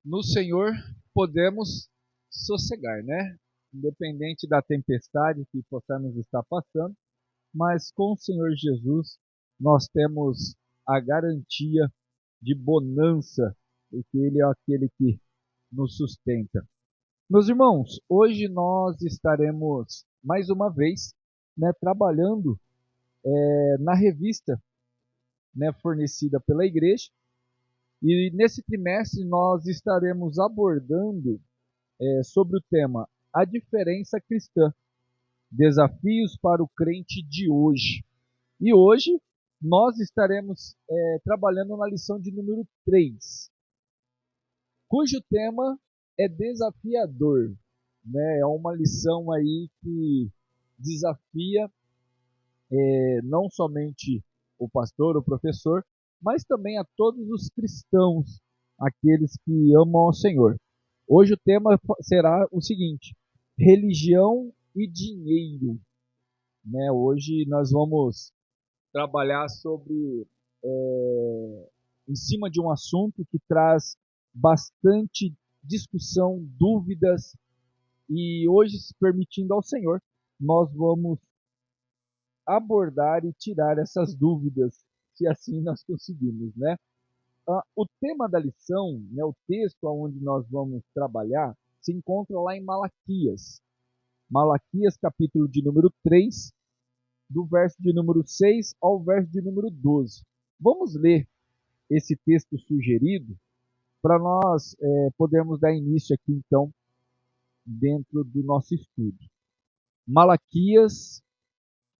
No Senhor podemos sossegar, né? Independente da tempestade que possamos estar passando, mas com o Senhor Jesus nós temos a garantia de bonança, porque Ele é aquele que nos sustenta. Meus irmãos, hoje nós estaremos mais uma vez, trabalhando na revista, fornecida pela igreja, e nesse trimestre nós estaremos abordando sobre o tema A Diferença Cristã, Desafios para o Crente de Hoje. E hoje nós estaremos trabalhando na lição de número 3, cujo tema é desafiador. É uma lição aí que desafia não somente o pastor, o professor, mas também a todos os cristãos, aqueles que amam ao Senhor. Hoje o tema será o seguinte: religião e dinheiro. Hoje nós vamos trabalhar sobre, em cima de um assunto que traz bastante discussão, dúvidas, e hoje, se permitindo ao Senhor, nós vamos abordar e tirar essas dúvidas, se assim nós conseguirmos, né? O tema da lição, o texto onde nós vamos trabalhar, se encontra lá em Malaquias. Malaquias, capítulo de número 3, do verso de número 6 ao verso de número 12. Vamos ler esse texto sugerido para nós podermos dar início aqui, então, dentro do nosso estudo. Malaquias,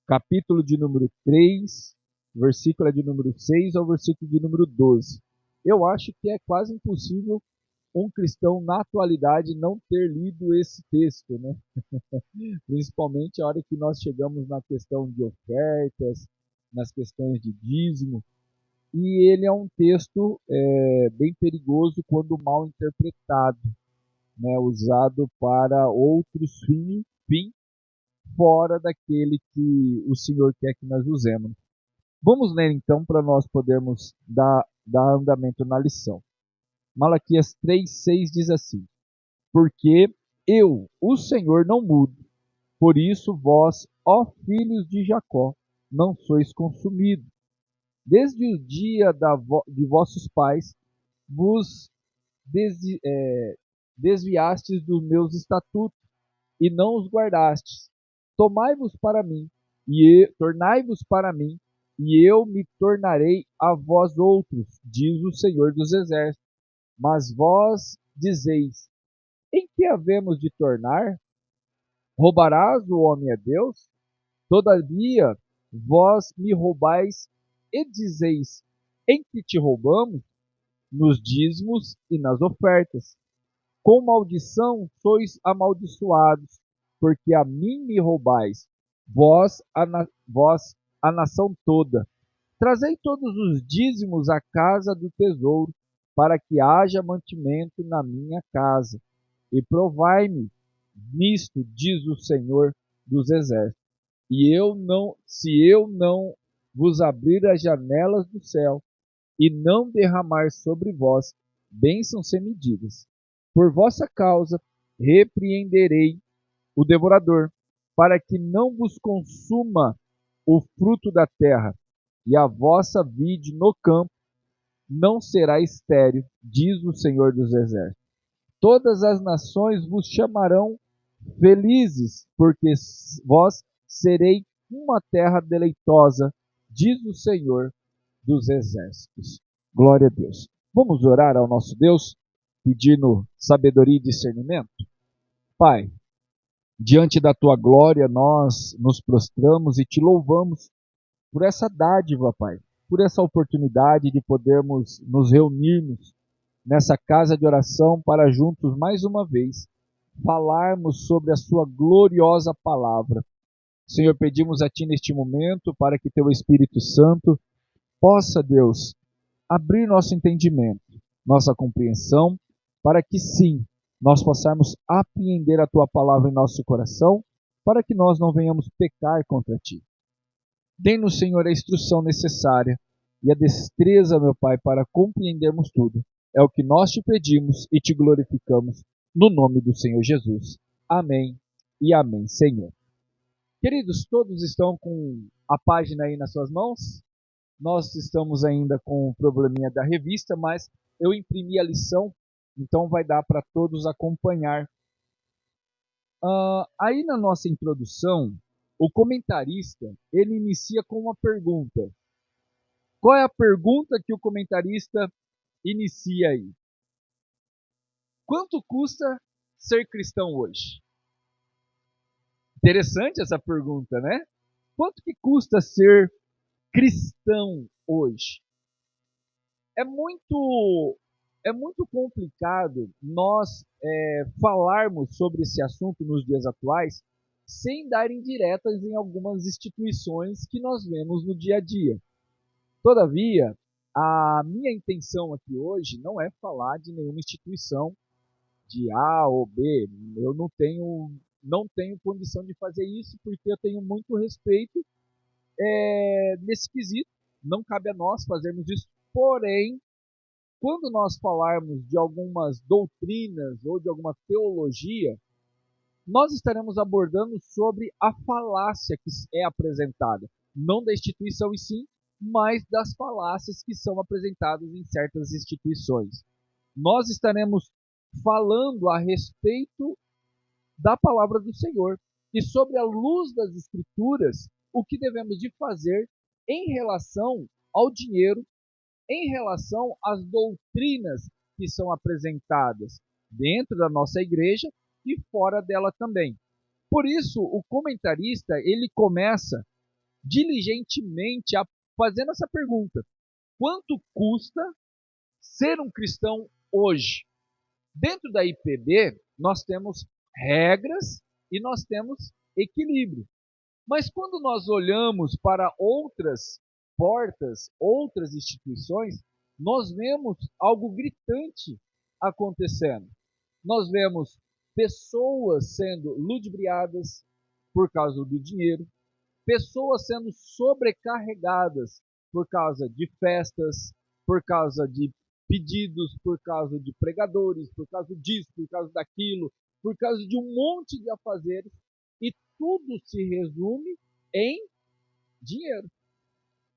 capítulo de número 3, versículo de número 6 ao versículo de número 12. Eu acho que é quase impossível um cristão na atualidade não ter lido esse texto, né? Principalmente a hora que nós chegamos na questão de ofertas, nas questões de dízimo. E ele é um texto bem perigoso quando mal interpretado, usado para outros fins fora daquele que o Senhor quer que nós usemos. Vamos ler então para nós podermos dar andamento na lição. Malaquias 3:6 diz assim: Porque eu, o Senhor, não mudo, por isso vós, ó filhos de Jacó, não sois consumidos. Desde o dia de vossos pais vos desviastes dos meus estatutos e não os guardastes. Tomai-vos para mim, tornai-vos para mim, e eu me tornarei a vós outros, diz o Senhor dos Exércitos. Mas vós dizeis: em que havemos de tornar? Roubarás o homem a Deus? Todavia, vós me roubais e dizeis: em que te roubamos? Nos dízimos e nas ofertas. Com maldição sois amaldiçoados, porque a mim me roubais, vós, a nação toda. Trazei todos os dízimos à casa do tesouro, para que haja mantimento na minha casa. E provai-me nisto, diz o Senhor dos Exércitos. Se eu não vos abrir as janelas do céu, e não derramar sobre vós bênçãos sem medidas. Por vossa causa repreenderei o devorador, para que não vos consuma o fruto da terra, e a vossa vide no campo não será estéril, diz o Senhor dos Exércitos. Todas as nações vos chamarão felizes, porque vós serei uma terra deleitosa, diz o Senhor dos Exércitos. Glória a Deus. Vamos orar ao nosso Deus, pedindo sabedoria e discernimento? Pai, diante da tua glória, nós nos prostramos e te louvamos por essa dádiva, Pai, por essa oportunidade de podermos nos reunirmos nessa casa de oração para juntos, mais uma vez, falarmos sobre a sua gloriosa palavra. Senhor, pedimos a Ti neste momento para que Teu Espírito Santo possa, Deus, abrir nosso entendimento, nossa compreensão, para que sim, nós possamos apreender a Tua palavra em nosso coração, para que nós não venhamos pecar contra Ti. Dê-nos, Senhor, a instrução necessária e a destreza, meu Pai, para compreendermos tudo. É o que nós te pedimos e te glorificamos no nome do Senhor Jesus. Amém e amém, Senhor. Queridos, todos estão com a página aí nas suas mãos? Nós estamos ainda com o probleminha da revista, mas eu imprimi a lição, então vai dar para todos acompanhar. Aí na nossa introdução, o comentarista, ele inicia com uma pergunta. Qual é a pergunta que o comentarista inicia aí? Quanto custa ser cristão hoje? Interessante essa pergunta, né? Quanto que custa ser cristão hoje? É muito complicado nós falarmos sobre esse assunto nos dias atuais sem dar indiretas em algumas instituições que nós vemos no dia a dia. Todavia, a minha intenção aqui hoje não é falar de nenhuma instituição de A ou B. Eu não tenho condição de fazer isso porque eu tenho muito respeito nesse quesito. Não cabe a nós fazermos isso. Porém, quando nós falarmos de algumas doutrinas ou de alguma teologia, nós estaremos abordando sobre a falácia que é apresentada, não da instituição em si, mas das falácias que são apresentadas em certas instituições. Nós estaremos falando a respeito da palavra do Senhor e sobre a luz das Escrituras, o que devemos de fazer em relação ao dinheiro, em relação às doutrinas que são apresentadas dentro da nossa igreja e fora dela também. Por isso, o comentarista, ele começa diligentemente fazendo essa pergunta: quanto custa ser um cristão hoje? Dentro da IPB, nós temos regras e nós temos equilíbrio. Mas quando nós olhamos para outras portas, outras instituições, nós vemos algo gritante acontecendo. Nós vemos pessoas sendo ludibriadas por causa do dinheiro, pessoas sendo sobrecarregadas por causa de festas, por causa de pedidos, por causa de pregadores, por causa disso, por causa daquilo, por causa de um monte de afazeres, e tudo se resume em dinheiro.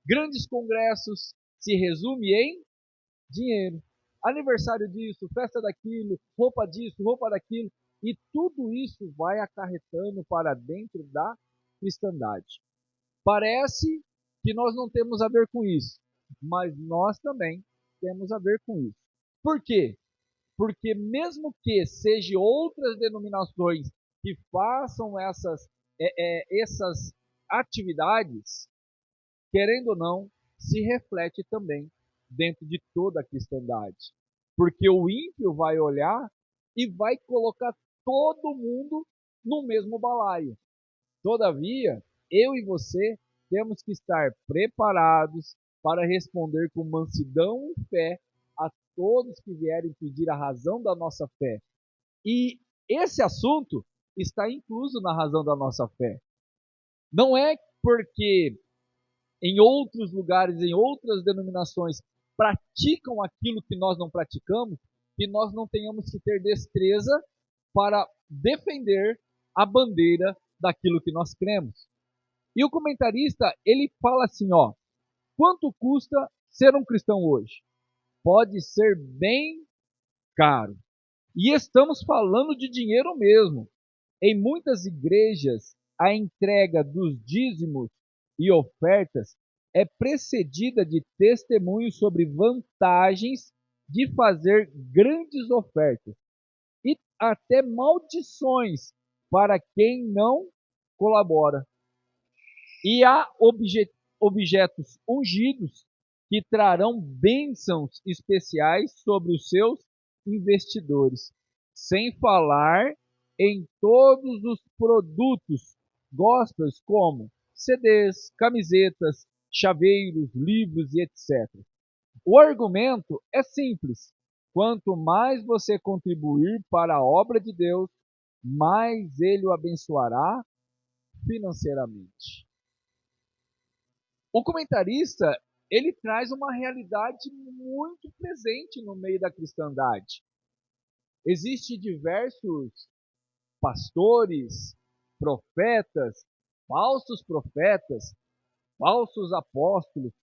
Grandes congressos se resume em dinheiro. Aniversário disso, festa daquilo, roupa disso, roupa daquilo, e tudo isso vai acarretando para dentro da cristandade. Parece que nós não temos a ver com isso, mas nós também temos a ver com isso. Por quê? Porque mesmo que sejam outras denominações que façam essas atividades, querendo ou não, se reflete também dentro de toda a cristandade. Porque o ímpio vai olhar e vai colocar todo mundo no mesmo balaio. Todavia, eu e você temos que estar preparados para responder com mansidão e fé a todos que vierem pedir a razão da nossa fé. E esse assunto está incluso na razão da nossa fé. Não é porque em outros lugares, em outras denominações, praticam aquilo que nós não praticamos, que nós não tenhamos que ter destreza para defender a bandeira daquilo que nós cremos. E o comentarista, ele fala assim, quanto custa ser um cristão hoje? Pode ser bem caro. E estamos falando de dinheiro mesmo. Em muitas igrejas, a entrega dos dízimos e ofertas é precedida de testemunhos sobre vantagens de fazer grandes ofertas e até maldições para quem não colabora. E há objetos ungidos que trarão bênçãos especiais sobre os seus investidores, sem falar em todos os produtos gospels como CDs, camisetas, chaveiros, livros e etc. O argumento é simples. Quanto mais você contribuir para a obra de Deus, mais Ele o abençoará financeiramente. O comentarista, ele traz uma realidade muito presente no meio da cristandade. Existem diversos pastores, profetas, falsos apóstolos,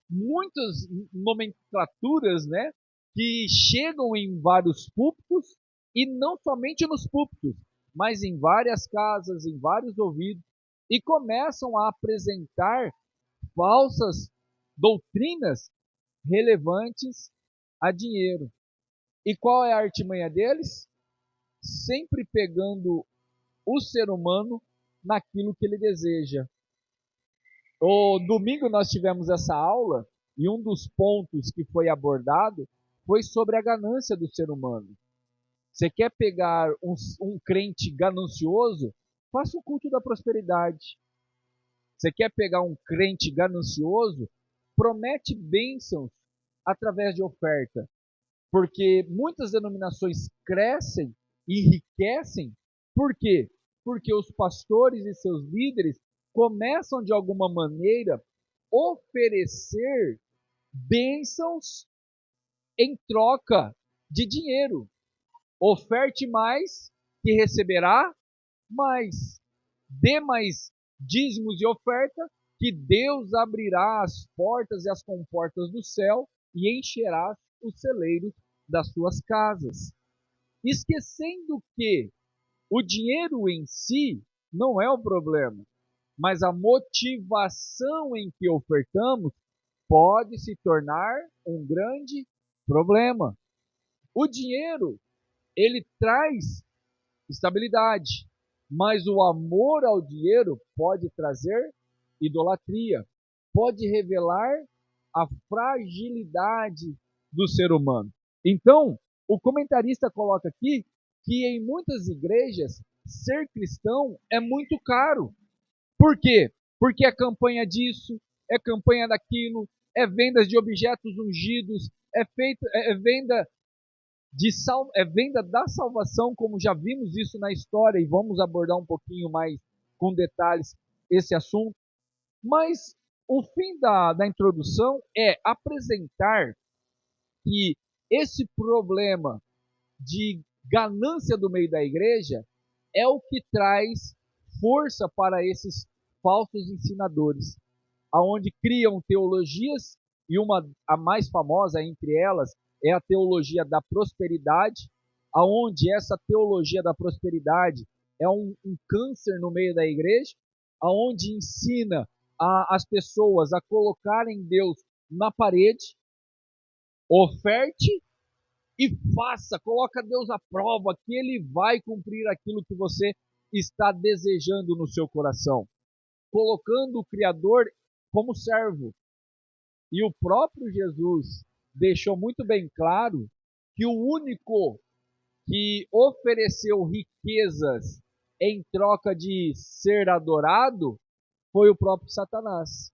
muitas nomenclaturas, né, que chegam em vários púlpitos, e não somente nos púlpitos, mas em várias casas, em vários ouvidos, e começam a apresentar falsas doutrinas relevantes a dinheiro. E qual é a artimanha deles? Sempre pegando o ser humano naquilo que ele deseja. O domingo nós tivemos essa aula e um dos pontos que foi abordado foi sobre a ganância do ser humano. Você quer pegar um crente ganancioso? Faça o culto da prosperidade. Você quer pegar um crente ganancioso? Promete bênçãos através de oferta. Porque muitas denominações crescem e enriquecem. Por quê? Porque os pastores e seus líderes começam, de alguma maneira, oferecer bênçãos em troca de dinheiro. Oferte mais, que receberá mais. Dê mais dízimos e oferta, que Deus abrirá as portas e as comportas do céu e encherá os celeiros das suas casas. Esquecendo que o dinheiro em si não é o problema, mas a motivação em que ofertamos pode se tornar um grande problema. O dinheiro, ele traz estabilidade, mas o amor ao dinheiro pode trazer idolatria, pode revelar a fragilidade do ser humano. Então, o comentarista coloca aqui que em muitas igrejas ser cristão é muito caro. Por quê? Porque é campanha disso, é campanha daquilo, é vendas de objetos ungidos, é venda é venda da salvação, como já vimos isso na história e vamos abordar um pouquinho mais com detalhes esse assunto. Mas o fim da introdução é apresentar que esse problema de ganância do meio da igreja é o que traz força para esses falsos ensinadores, aonde criam teologias, e a mais famosa entre elas é a teologia da prosperidade, aonde essa teologia da prosperidade é um câncer no meio da igreja, aonde ensina as pessoas a colocarem Deus na parede, oferte e faça, coloca Deus à prova, que Ele vai cumprir aquilo que você está desejando no seu coração, colocando o Criador como servo. E o próprio Jesus deixou muito bem claro que o único que ofereceu riquezas em troca de ser adorado foi o próprio Satanás.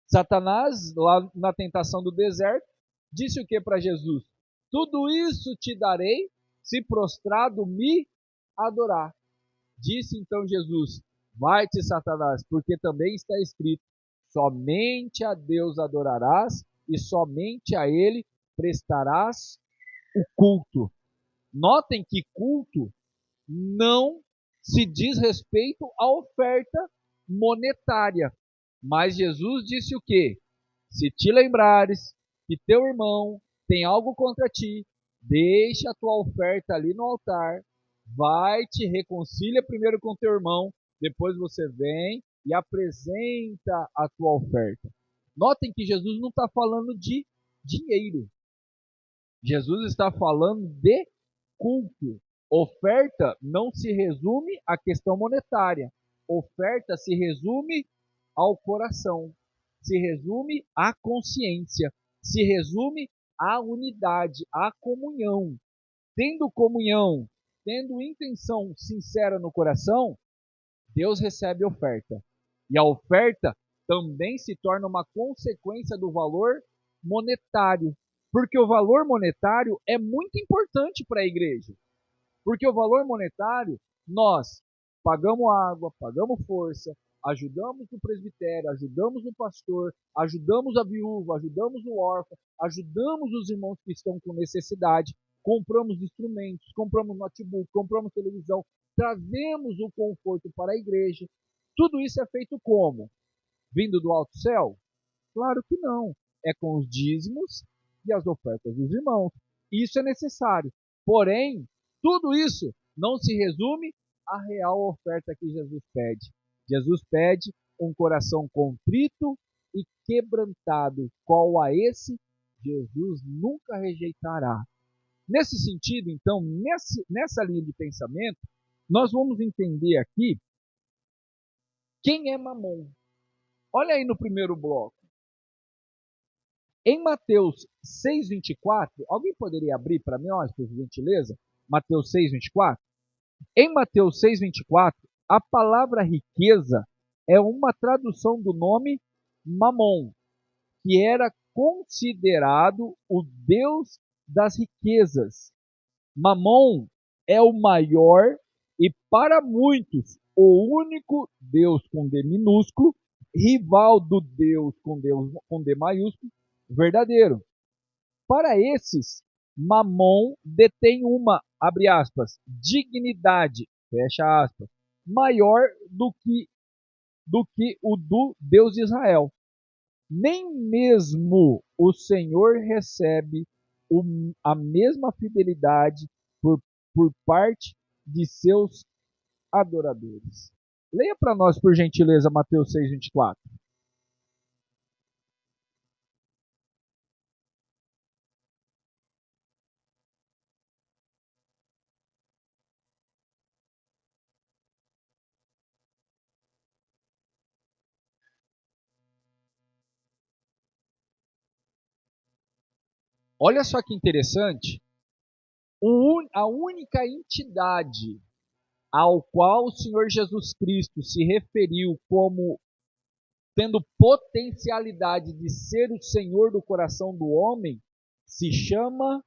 Satanás, lá na tentação do deserto, disse o que para Jesus? Tudo isso te darei se prostrado me adorar. Disse então Jesus, vai-te, Satanás, porque também está escrito, somente a Deus adorarás e somente a Ele prestarás o culto. Notem que culto não se diz respeito à oferta monetária. Mas Jesus disse o quê? Se te lembrares que teu irmão tem algo contra ti, deixa a tua oferta ali no altar, vai, te reconcilia primeiro com teu irmão, depois você vem e apresenta a tua oferta. Notem que Jesus não está falando de dinheiro. Jesus está falando de culto. Oferta não se resume à questão monetária. Oferta se resume ao coração, se resume à consciência, se resume à unidade, à comunhão. Tendo comunhão, tendo intenção sincera no coração, Deus recebe oferta. E a oferta também se torna uma consequência do valor monetário. Porque o valor monetário é muito importante para a igreja. Porque o valor monetário, nós pagamos água, pagamos força, ajudamos o presbitério, ajudamos o pastor, ajudamos a viúva, ajudamos o órfão, ajudamos os irmãos que estão com necessidade, compramos instrumentos, compramos notebook, compramos televisão, trazemos o conforto para a igreja. Tudo isso é feito como? Vindo do alto céu? Claro que não. É com os dízimos e as ofertas dos irmãos. Isso é necessário. Porém, tudo isso não se resume à real oferta que Jesus pede. Jesus pede um coração contrito e quebrantado, qual a esse Jesus nunca rejeitará. Nesse sentido, então, nessa linha de pensamento, nós vamos entender aqui quem é Mamon. Olha aí no primeiro bloco. Em Mateus 6,24, alguém poderia abrir para nós, por gentileza? Mateus 6,24. Em Mateus 6,24, a palavra riqueza é uma tradução do nome Mamon, que era considerado o deus das riquezas. Mamon é o maior e, para muitos, o único Deus com D minúsculo, rival do Deus com D maiúsculo, verdadeiro. Para esses, Mamon detém uma, abre aspas, dignidade, fecha aspas, maior do que o do Deus de Israel. Nem mesmo o Senhor recebe a mesma fidelidade por parte de seus adoradores. Leia para nós, por gentileza, Mateus 6,24. Olha só que interessante. A única entidade ao qual o Senhor Jesus Cristo se referiu como tendo potencialidade de ser o Senhor do coração do homem, se chama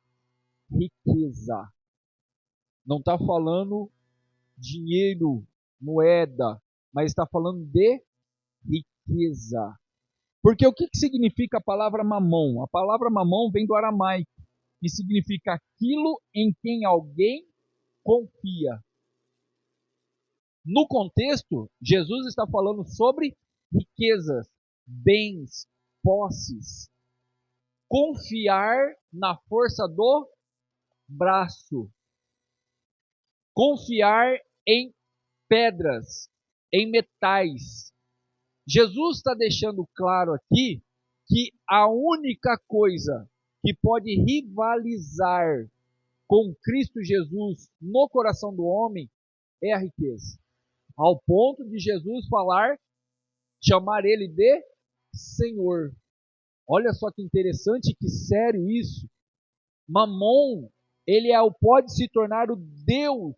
riqueza. Não está falando dinheiro, moeda, mas está falando de riqueza. Porque o que significa a palavra mamon? A palavra mamon vem do aramaico, que significa aquilo em quem alguém confia. No contexto, Jesus está falando sobre riquezas, bens, posses. Confiar na força do braço. Confiar em pedras, em metais. Jesus está deixando claro aqui que a única coisa que pode rivalizar com Cristo Jesus no coração do homem é a riqueza. Ao ponto de Jesus chamar ele de Senhor. Olha só que interessante, que sério isso. Mamon, ele pode se tornar o Deus,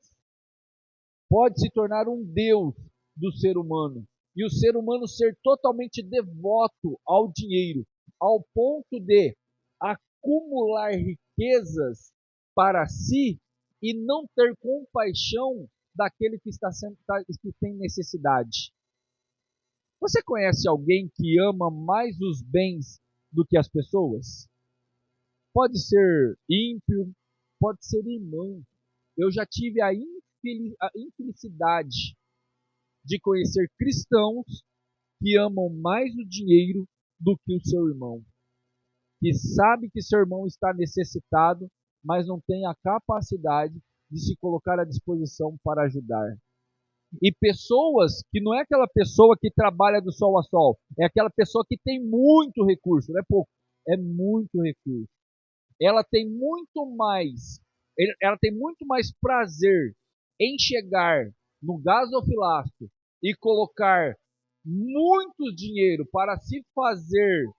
pode se tornar um Deus do ser humano. E o ser humano ser totalmente devoto ao dinheiro, ao ponto de acumular riquezas para si e não ter compaixão daquele que que tem necessidade. Você conhece alguém que ama mais os bens do que as pessoas? Pode ser ímpio, pode ser irmão. Eu já tive a infelicidade de conhecer cristãos que amam mais o dinheiro do que o seu irmão. Que sabe que seu irmão está necessitado, mas não tem a capacidade de se colocar à disposição para ajudar. E pessoas que não é aquela pessoa que trabalha do sol a sol, é aquela pessoa que tem muito recurso, não é pouco, é muito recurso. Ela tem muito mais prazer em chegar no gasofilácio e colocar muito dinheiro para se fazer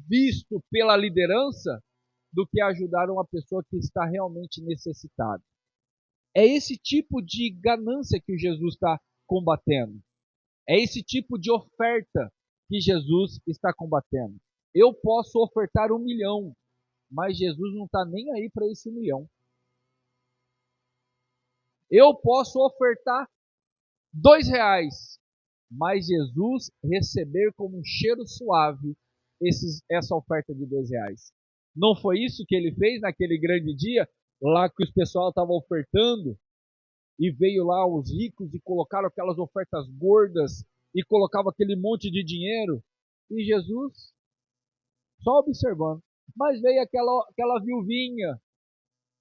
visto pela liderança do que ajudar uma pessoa que está realmente necessitada. É esse tipo de ganância que Jesus está combatendo. É esse tipo de oferta que Jesus está combatendo. Eu posso ofertar 1 milhão, mas Jesus não está nem aí para esse 1 milhão. Eu posso ofertar R$2, mas Jesus receber como um cheiro suave essa oferta de R$ 2. Não foi isso que ele fez naquele grande dia, lá que os pessoal estavam ofertando, e veio lá os ricos e colocaram aquelas ofertas gordas, e colocavam aquele monte de dinheiro, e Jesus só observando. Mas veio aquela viuvinha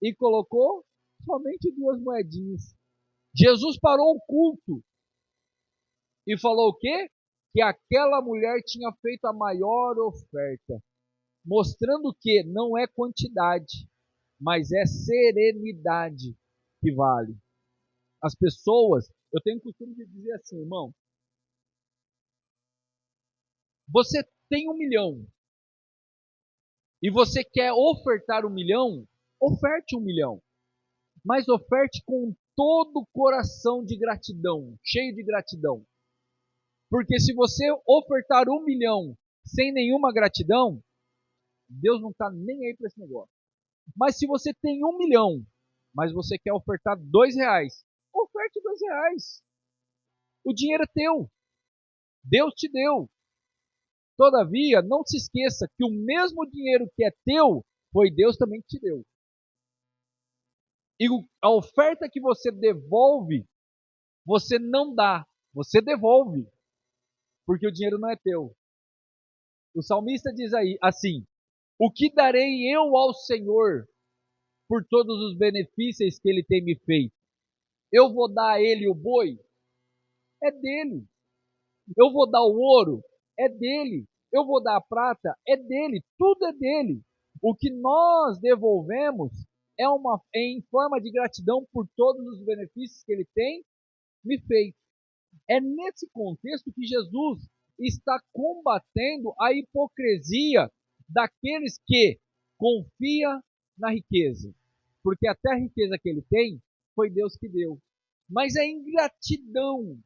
e colocou somente 2 moedinhas. Jesus parou o culto e falou o quê? Que aquela mulher tinha feito a maior oferta, mostrando que não é quantidade, mas é serenidade que vale. As pessoas, eu tenho o costume de dizer assim, irmão, você tem 1 milhão e você quer ofertar 1 milhão, oferte 1 milhão, mas oferte com todo o coração de gratidão, cheio de gratidão. Porque se você ofertar 1 milhão sem nenhuma gratidão, Deus não está nem aí para esse negócio. Mas se você tem 1 milhão, mas você quer ofertar R$ 2, oferte R$ 2. O dinheiro é teu. Deus te deu. Todavia, não se esqueça que o mesmo dinheiro que é teu, foi Deus também que te deu. E a oferta que você devolve, você não dá, você devolve. Porque o dinheiro não é teu. O salmista diz aí assim: o que darei eu ao Senhor por todos os benefícios que Ele tem me feito? Eu vou dar a Ele o boi? É dele. Eu vou dar o ouro? É dele. Eu vou dar a prata? É dele. Tudo é dele. O que nós devolvemos é em forma de gratidão por todos os benefícios que Ele tem me feito. É nesse contexto que Jesus está combatendo a hipocrisia daqueles que confiam na riqueza. Porque até a riqueza que ele tem, foi Deus que deu. Mas a ingratidão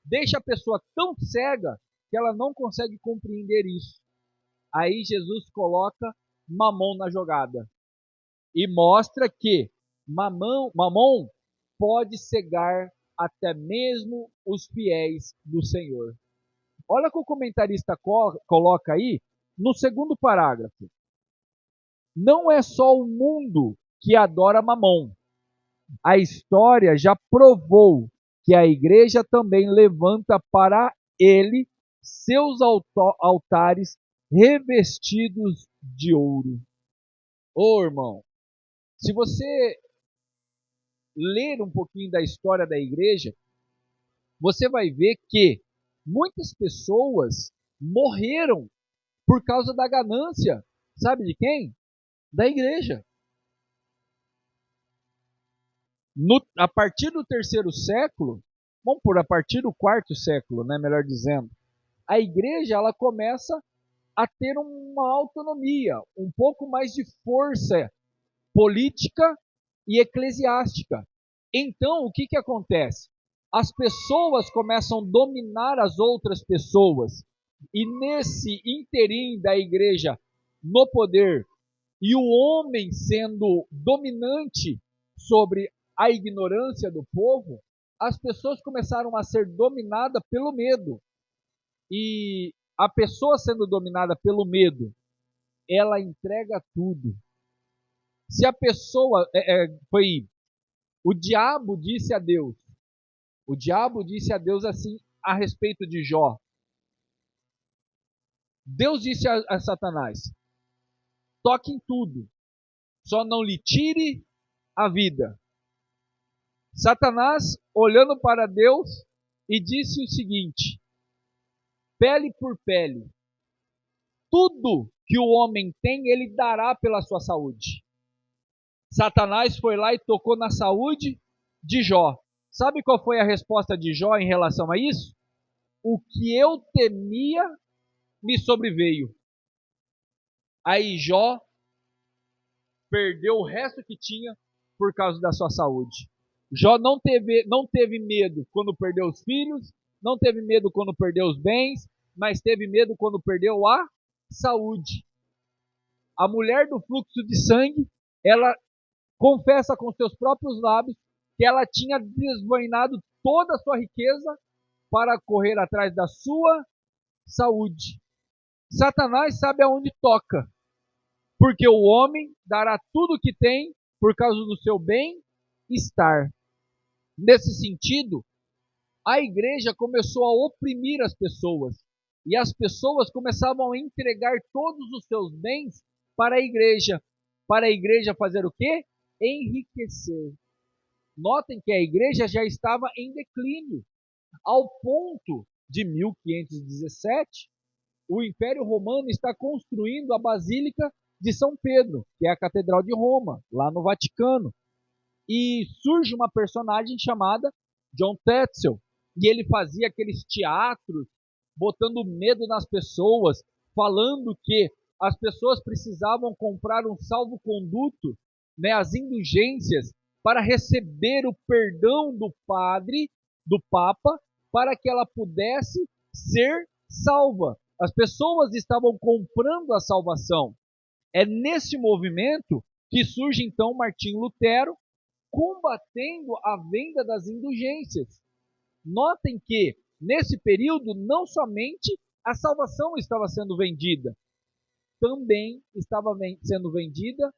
deixa a pessoa tão cega que ela não consegue compreender isso. Aí Jesus coloca Mamon na jogada e mostra que Mamon pode cegar até mesmo os fiéis do Senhor. Olha o que o comentarista coloca aí no segundo parágrafo. Não é só o mundo que adora Mamon. A história já provou que a igreja também levanta para ele seus altares revestidos de ouro. Ô irmão, se você ler um pouquinho da história da igreja, você vai ver que muitas pessoas morreram por causa da ganância. Sabe de quem? Da igreja. A partir do 3º século, vamos por a partir do 4º século, né, melhor dizendo, a igreja ela começa a ter uma autonomia, um pouco mais de força política e eclesiástica. Então, o que acontece? As pessoas começam a dominar as outras pessoas. E nesse interim da igreja no poder e o homem sendo dominante sobre a ignorância do povo, as pessoas começaram a ser dominadas pelo medo. E a pessoa sendo dominada pelo medo, ela entrega tudo. Se a pessoa o diabo disse a Deus assim a respeito de Jó. Deus disse a Satanás: toque em tudo, só não lhe tire a vida. Satanás olhando para Deus e disse o seguinte: pele por pele, tudo que o homem tem, ele dará pela sua saúde. Satanás foi lá e tocou na saúde de Jó. Sabe qual foi a resposta de Jó em relação a isso? O que eu temia me sobreveio. Aí Jó perdeu o resto que tinha por causa da sua saúde. Jó não teve medo quando perdeu os filhos, não teve medo quando perdeu os bens, mas teve medo quando perdeu a saúde. A mulher do fluxo de sangue, ela confessa com seus próprios lábios que ela tinha desvainado toda a sua riqueza para correr atrás da sua saúde. Satanás sabe aonde toca, porque o homem dará tudo o que tem por causa do seu bem-estar. Nesse sentido, a igreja começou a oprimir as pessoas, e as pessoas começavam a entregar todos os seus bens para a igreja fazer o quê? Enriquecer. Notem que a igreja já estava em declínio, ao ponto de 1517, o Império Romano está construindo a Basílica de São Pedro, que é a Catedral de Roma, lá no Vaticano. E surge uma personagem chamada John Tetzel, e ele fazia aqueles teatros, botando medo nas pessoas, falando que as pessoas precisavam comprar um salvo-conduto, né, as indulgências, para receber o perdão do padre, do Papa, para que ela pudesse ser salva. As pessoas estavam comprando a salvação. É nesse movimento que surge então Martinho Lutero, combatendo a venda das indulgências. Notem que, nesse período, não somente a salvação estava sendo vendida, também estava sendo vendida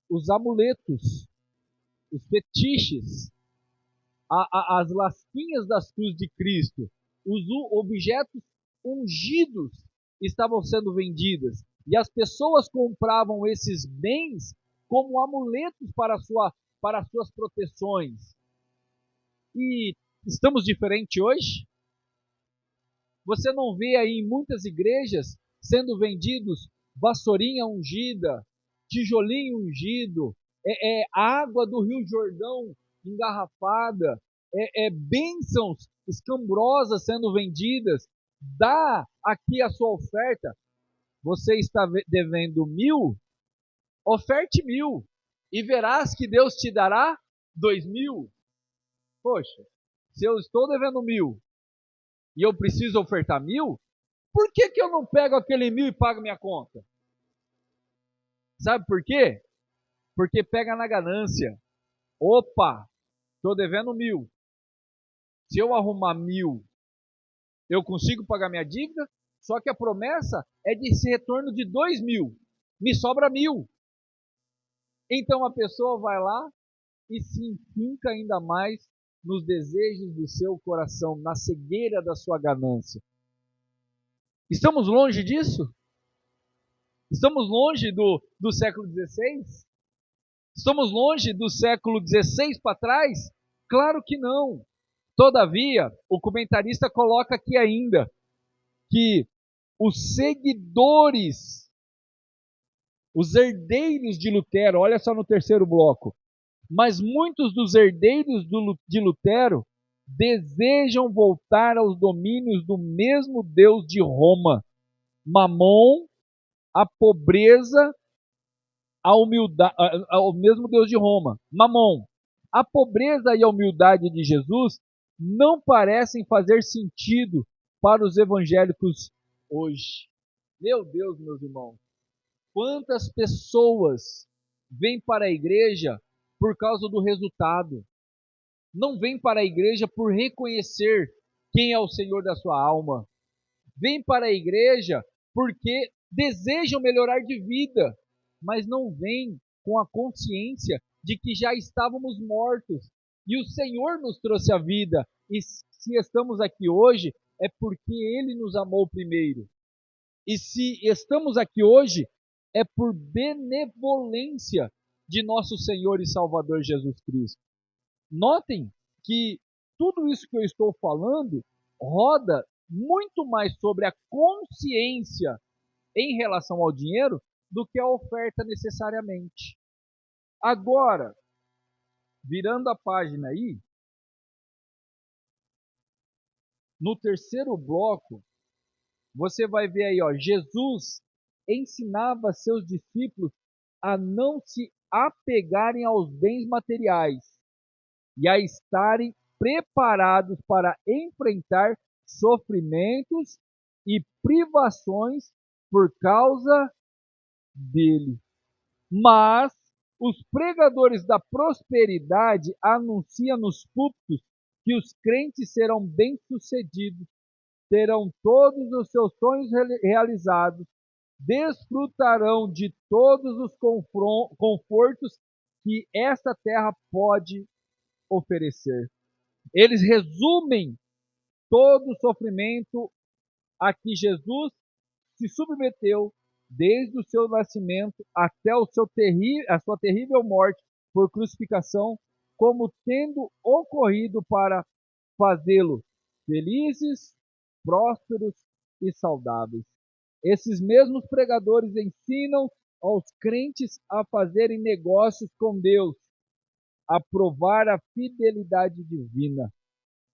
os amuletos, os fetiches, as lasquinhas das cruzes de Cristo, os objetos ungidos estavam sendo vendidos. E as pessoas compravam esses bens como amuletos para suas proteções. E estamos diferentes hoje? Você não vê aí em muitas igrejas sendo vendidos vassourinha ungida, tijolinho ungido, água do Rio Jordão engarrafada, bênçãos escambrosas sendo vendidas. Dá aqui a sua oferta. Você está devendo 1.000? Oferte 1.000 e verás que Deus te dará 2.000. Poxa, se eu estou devendo 1.000 e eu preciso ofertar 1.000, por que eu não pego aquele 1.000 e pago minha conta? Sabe por quê? Porque pega na ganância. Opa, estou devendo 1.000. Se eu arrumar 1.000, eu consigo pagar minha dívida, só que a promessa é de esse retorno de 2.000. Me sobra 1.000. Então a pessoa vai lá e se enfinca ainda mais nos desejos do seu coração, na cegueira da sua ganância. Estamos longe disso? Estamos longe do século XVI? Estamos longe do século XVI para trás? Claro que não. Todavia, o comentarista coloca aqui ainda que os seguidores, os herdeiros de Lutero, olha só no terceiro bloco, mas muitos dos herdeiros de Lutero desejam voltar aos domínios do mesmo Deus de Roma. Mamon, a pobreza, a humildade, ao mesmo Deus de Roma. Mamon, a pobreza e a humildade de Jesus não parecem fazer sentido para os evangélicos hoje. Meu Deus, meus irmãos, quantas pessoas vêm para a igreja por causa do resultado? Não vêm para a igreja por reconhecer quem é o Senhor da sua alma. Vêm para a igreja porque desejam melhorar de vida, mas não vêm com a consciência de que já estávamos mortos e o Senhor nos trouxe a vida. E se estamos aqui hoje, é porque Ele nos amou primeiro. E se estamos aqui hoje, é por benevolência de nosso Senhor e Salvador Jesus Cristo. Notem que tudo isso que eu estou falando roda muito mais sobre a consciência em relação ao dinheiro do que a oferta necessariamente. Agora, virando a página aí, no terceiro bloco, você vai ver aí, ó, Jesus ensinava seus discípulos a não se apegarem aos bens materiais e a estarem preparados para enfrentar sofrimentos e privações por causa dele. Mas os pregadores da prosperidade anunciam nos púlpitos que os crentes serão bem-sucedidos, terão todos os seus sonhos realizados, desfrutarão de todos os confortos que esta terra pode oferecer. Eles resumem todo o sofrimento a que Jesus se submeteu desde o seu nascimento até a sua terrível morte por crucificação, como tendo ocorrido para fazê-los felizes, prósperos e saudáveis. Esses mesmos pregadores ensinam aos crentes a fazerem negócios com Deus, a provar a fidelidade divina.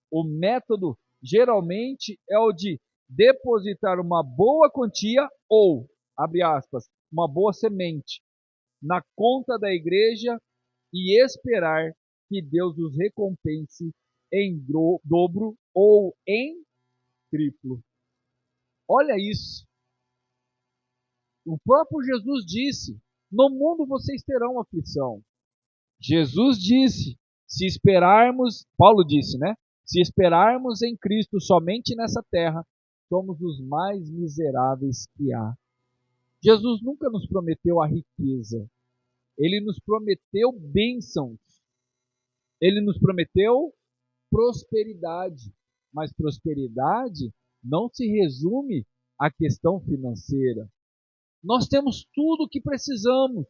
O método geralmente é o de depositar uma boa quantia ou, abre aspas, uma boa semente na conta da igreja e esperar que Deus os recompense em dobro ou em triplo. Olha isso. O próprio Jesus disse: no mundo vocês terão aflição. Jesus disse: se esperarmos, Paulo disse, né? Se esperarmos em Cristo somente nessa terra, somos os mais miseráveis que há. Jesus nunca nos prometeu a riqueza. Ele nos prometeu bênçãos. Ele nos prometeu prosperidade. Mas prosperidade não se resume à questão financeira. Nós temos tudo o que precisamos.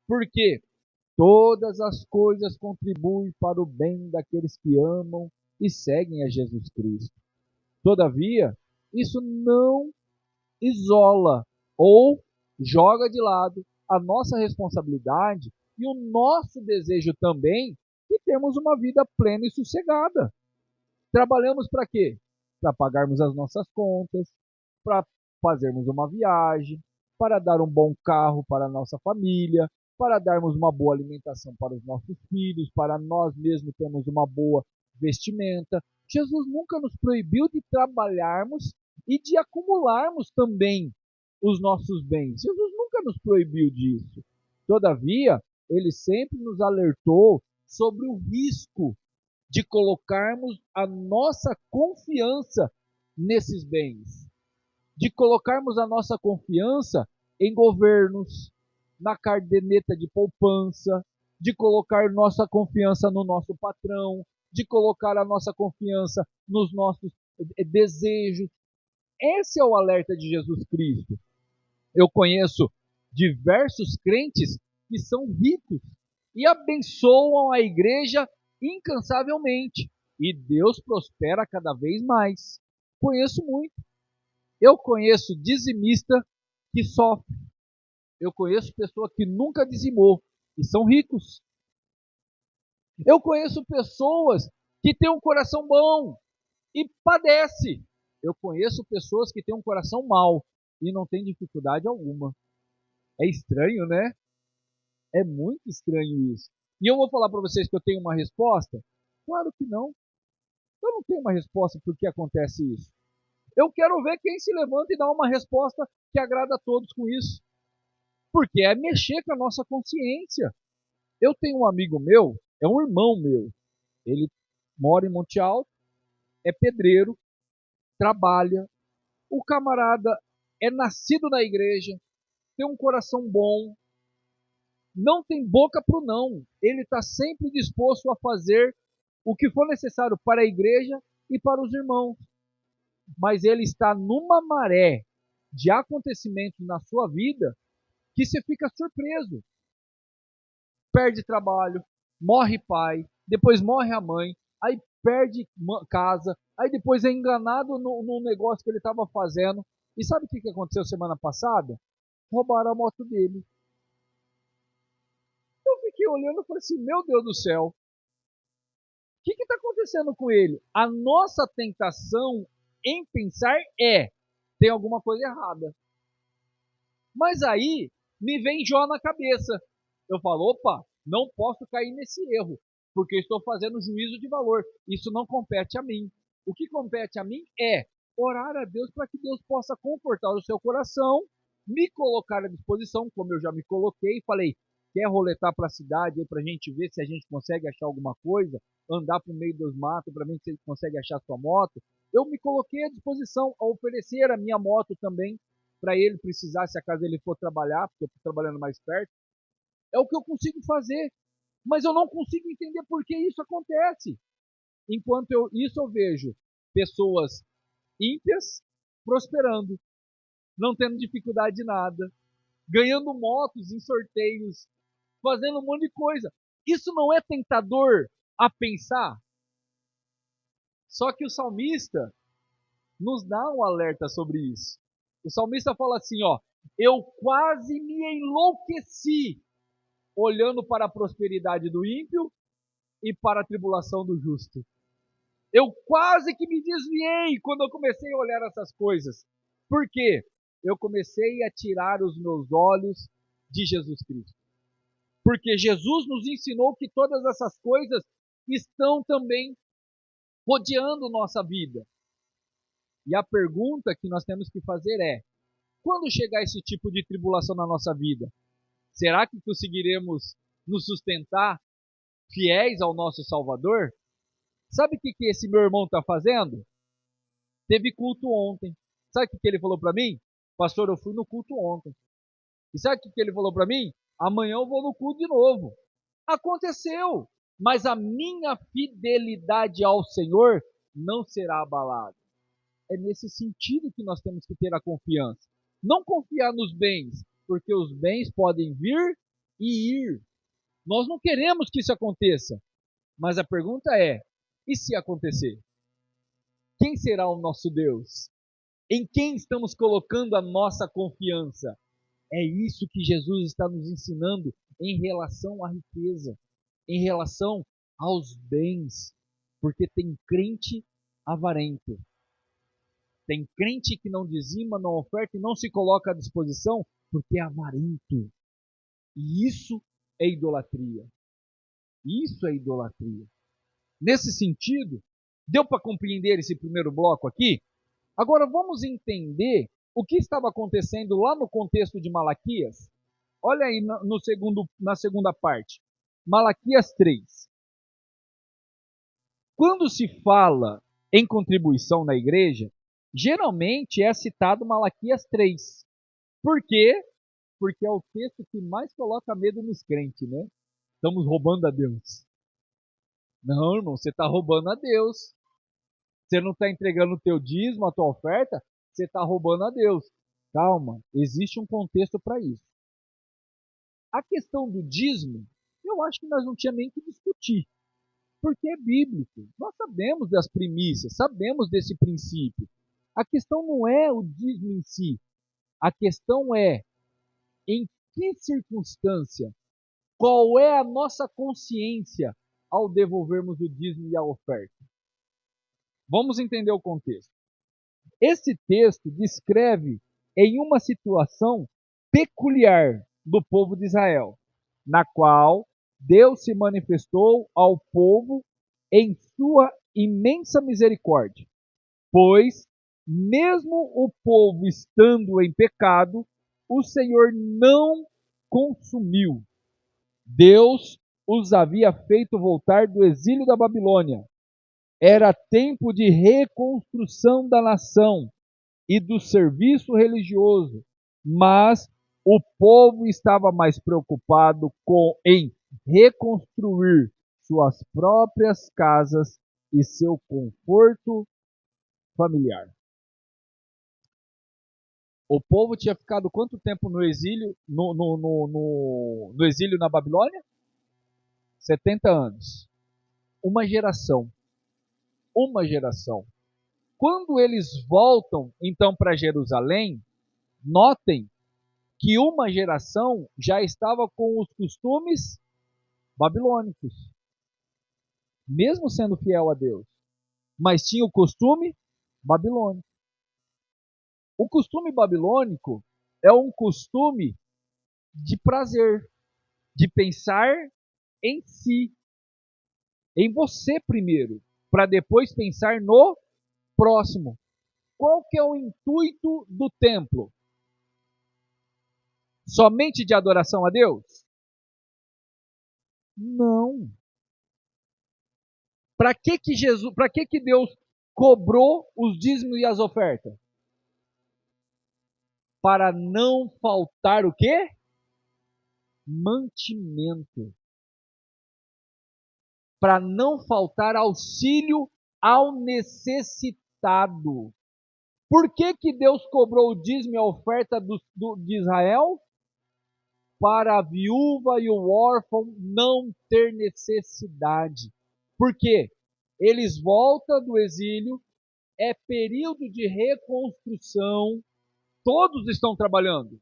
Por quê? Todas as coisas contribuem para o bem daqueles que amam e seguem a Jesus Cristo. Todavia, isso não isola ou joga de lado a nossa responsabilidade e o nosso desejo também de termos uma vida plena e sossegada. Trabalhamos para quê? Para pagarmos as nossas contas, para fazermos uma viagem, para dar um bom carro para a nossa família, para darmos uma boa alimentação para os nossos filhos, para nós mesmos termos uma boa vestimenta. Jesus nunca nos proibiu de trabalharmos e de acumularmos também os nossos bens. Jesus nunca nos proibiu disso. Todavia, ele sempre nos alertou sobre o risco de colocarmos a nossa confiança nesses bens, de colocarmos a nossa confiança em governos, na caderneta de poupança, de colocar nossa confiança no nosso patrão, de colocar a nossa confiança nos nossos desejos. Esse é o alerta de Jesus Cristo. Eu conheço diversos crentes que são ricos e abençoam a igreja incansavelmente. E Deus prospera cada vez mais. Conheço muito. Eu conheço dizimista que sofre. Eu conheço pessoa que nunca dizimou e são ricos. Eu conheço pessoas que têm um coração bom e padece. Eu conheço pessoas que têm um coração mau e não têm dificuldade alguma. É estranho, né? É muito estranho isso. E eu vou falar para vocês que eu tenho uma resposta? Claro que não. Eu não tenho uma resposta por que acontece isso. Eu quero ver quem se levanta e dá uma resposta que agrada a todos com isso. Porque é mexer com a nossa consciência. Eu tenho um amigo meu, é um irmão meu. Ele mora em Monte Alto, é pedreiro, trabalha. O camarada é nascido na igreja, tem um coração bom, não tem boca para o não. Ele está sempre disposto a fazer o que for necessário para a igreja e para os irmãos. Mas ele está numa maré de acontecimentos na sua vida que você fica surpreso. Perde trabalho, morre pai, depois morre a mãe, aí perde casa, aí depois é enganado no negócio que ele estava fazendo. E sabe o que aconteceu semana passada? Roubaram a moto dele. Eu fiquei olhando e falei assim, meu Deus do céu, o que está acontecendo com ele? A nossa tentação em pensar tem alguma coisa errada. Mas aí me vem Jó na cabeça. Eu falo, opa, não posso cair nesse erro, porque estou fazendo juízo de valor. Isso não compete a mim. O que compete a mim é orar a Deus para que Deus possa confortar o seu coração, me colocar à disposição, como eu já me coloquei e falei, quer roletar para a cidade para a gente ver se a gente consegue achar alguma coisa, andar para o meio dos matos para ver se a gente consegue achar sua moto. Eu me coloquei à disposição a oferecer a minha moto também para ele precisar, se acaso ele for trabalhar, porque eu estou trabalhando mais perto. É o que eu consigo fazer, mas eu não consigo entender por que isso acontece. Enquanto eu vejo pessoas ímpias prosperando, não tendo dificuldade de nada, ganhando motos em sorteios, fazendo um monte de coisa. Isso não é tentador a pensar? Só que o salmista nos dá um alerta sobre isso. O salmista fala assim, ó, eu quase me enlouqueci olhando para a prosperidade do ímpio e para a tribulação do justo. Eu quase que me desviei quando eu comecei a olhar essas coisas. Por quê? Eu comecei a tirar os meus olhos de Jesus Cristo. Porque Jesus nos ensinou que todas essas coisas estão também rodeando nossa vida. E a pergunta que nós temos que fazer é: quando chegar esse tipo de tribulação na nossa vida, será que conseguiremos nos sustentar fiéis ao nosso Salvador? Sabe o que esse meu irmão está fazendo? Teve culto ontem. Sabe o que ele falou para mim? Pastor, eu fui no culto ontem. E sabe o que ele falou para mim? Amanhã eu vou no culto de novo. Aconteceu, mas a minha fidelidade ao Senhor não será abalada. É nesse sentido que nós temos que ter a confiança. Não confiar nos bens, porque os bens podem vir e ir. Nós não queremos que isso aconteça. Mas a pergunta é: e se acontecer? Quem será o nosso Deus? Em quem estamos colocando a nossa confiança? É isso que Jesus está nos ensinando em relação à riqueza, em relação aos bens. Porque tem crente avarento. Tem crente que não dizima, não oferta e não se coloca à disposição porque é avarento. E isso é idolatria. Isso é idolatria. Nesse sentido, deu para compreender esse primeiro bloco aqui? Agora vamos entender o que estava acontecendo lá no contexto de Malaquias. Olha aí na segunda parte. Malaquias 3. Quando se fala em contribuição na igreja, geralmente é citado Malaquias 3. Por quê? Porque é o texto que mais coloca medo nos crentes, né? Estamos roubando a Deus. Não, irmão, você está roubando a Deus. Você não está entregando o teu dízimo, a tua oferta, você está roubando a Deus. Calma, existe um contexto para isso. A questão do dízimo, eu acho que nós não tínhamos nem que discutir, porque é bíblico. Nós sabemos das primícias, sabemos desse princípio. A questão não é o dízimo em si, a questão é em que circunstância, qual é a nossa consciência ao devolvermos o dízimo e a oferta. Vamos entender o contexto. Esse texto descreve em uma situação peculiar do povo de Israel, na qual Deus se manifestou ao povo em sua imensa misericórdia, pois, mesmo o povo estando em pecado, o Senhor não consumiu. Deus os havia feito voltar do exílio da Babilônia. Era tempo de reconstrução da nação e do serviço religioso, mas o povo estava mais preocupado em reconstruir suas próprias casas e seu conforto familiar. O povo tinha ficado quanto tempo no exílio, no exílio na Babilônia? 70 anos. Uma geração. Uma geração. Quando eles voltam, então, para Jerusalém, notem que uma geração já estava com os costumes babilônicos, mesmo sendo fiel a Deus, mas tinha o costume babilônico. O costume babilônico é um costume de prazer, de pensar em si, em você primeiro, para depois pensar no próximo. Qual que é o intuito do templo? Somente de adoração a Deus? Não. Para que Deus cobrou os dízimos e as ofertas? Para não faltar o quê? Mantimento. Para não faltar auxílio ao necessitado. Por que Deus cobrou o dízimo e a oferta de Israel? Para a viúva e o órfão não ter necessidade. Por quê? Eles voltam do exílio, é período de reconstrução, todos estão trabalhando.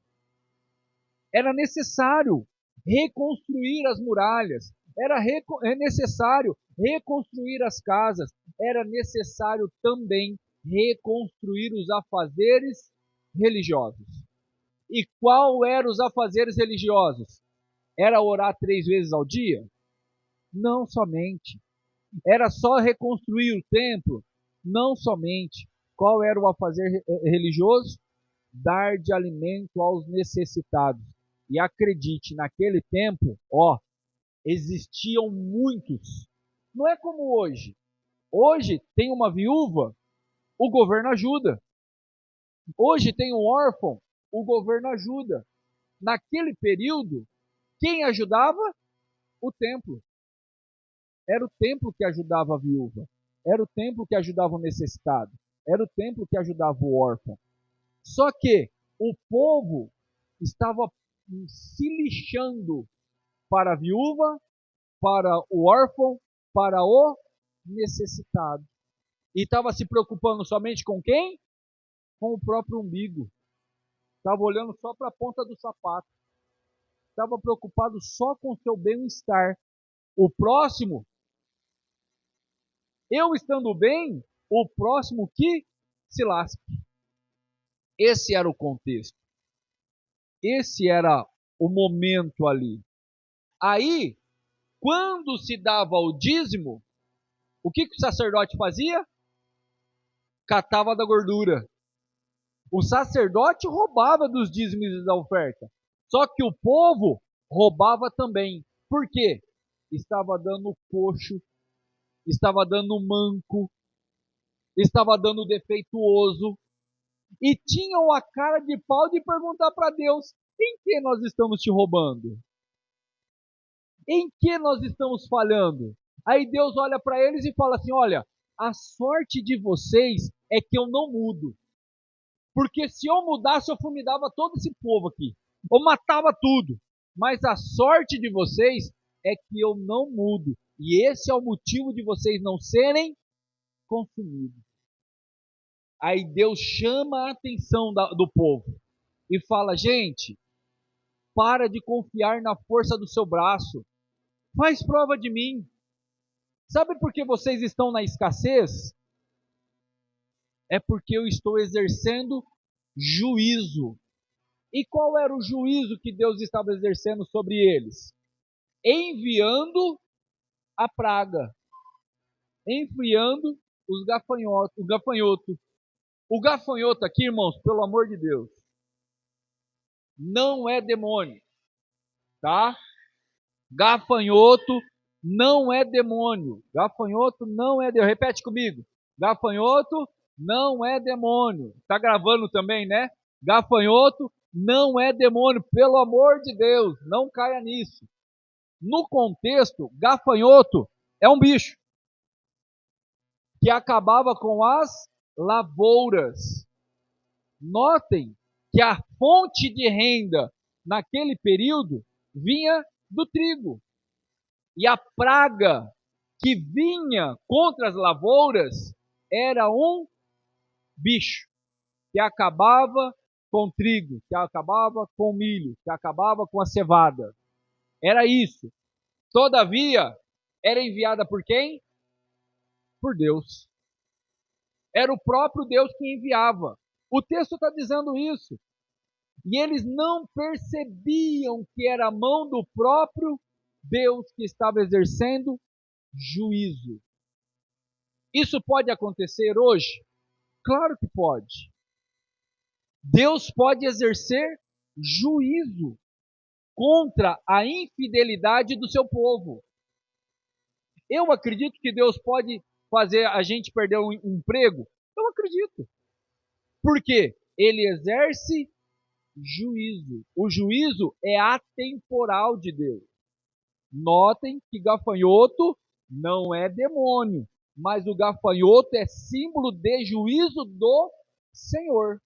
Era necessário reconstruir as muralhas, é necessário reconstruir as casas, era necessário também reconstruir os afazeres religiosos. E qual eram os afazeres religiosos? Era orar 3 vezes ao dia? Não somente. Era só reconstruir o templo? Não somente. Qual era o afazer religioso? Dar de alimento aos necessitados. E acredite, naquele tempo, existiam muitos. Não é como hoje. Hoje tem uma viúva, o governo ajuda. Hoje tem um órfão, o governo ajuda. Naquele período, quem ajudava? O templo. Era o templo que ajudava a viúva. Era o templo que ajudava o necessitado. Era o templo que ajudava o órfão. Só que o povo estava se lixando para a viúva, para o órfão, para o necessitado. E estava se preocupando somente com quem? Com o próprio umbigo. Estava olhando só para a ponta do sapato. Estava preocupado só com o seu bem-estar. O próximo, eu estando bem, o próximo que se lasque. Esse era o contexto. Esse era o momento ali. Aí, quando se dava o dízimo, o que o sacerdote fazia? Catava da gordura. O sacerdote roubava dos dízimos e da oferta. Só que o povo roubava também. Por quê? Estava dando coxo, estava dando manco, estava dando defeituoso. E tinham a cara de pau de perguntar para Deus: em que nós estamos te roubando? Em que nós estamos falhando? Aí Deus olha para eles e fala assim: olha, a sorte de vocês é que eu não mudo. Porque se eu mudasse, eu fulminava todo esse povo aqui. Eu matava tudo. Mas a sorte de vocês é que eu não mudo. E esse é o motivo de vocês não serem consumidos. Aí Deus chama a atenção do povo e fala: gente, para de confiar na força do seu braço. Faz prova de mim. Sabe por que vocês estão na escassez? É porque eu estou exercendo juízo. E qual era o juízo que Deus estava exercendo sobre eles? Enviando a praga. Enviando os gafanhotos, o gafanhoto. O gafanhoto aqui, irmãos, pelo amor de Deus, não é demônio, tá? Gafanhoto não é demônio. Gafanhoto não é demônio. Repete comigo. Gafanhoto não é demônio. Tá gravando também, né? Gafanhoto não é demônio. Pelo amor de Deus, não caia nisso. No contexto, gafanhoto é um bicho que acabava com as lavouras. Notem que a fonte de renda naquele período vinha do trigo. E a praga que vinha contra as lavouras era um bicho que acabava com o trigo, que acabava com o milho, que acabava com a cevada. Era isso. Todavia, era enviada por quem? Por Deus. Era o próprio Deus que enviava. O texto está dizendo isso. E eles não percebiam que era a mão do próprio Deus que estava exercendo juízo. Isso pode acontecer hoje? Claro que pode. Deus pode exercer juízo contra a infidelidade do seu povo. Eu acredito que Deus pode fazer a gente perder um emprego? Eu acredito. Por quê? Ele exerce juízo. O juízo é atemporal de Deus. Notem que gafanhoto não é demônio, mas o gafanhoto é símbolo de juízo do Senhor.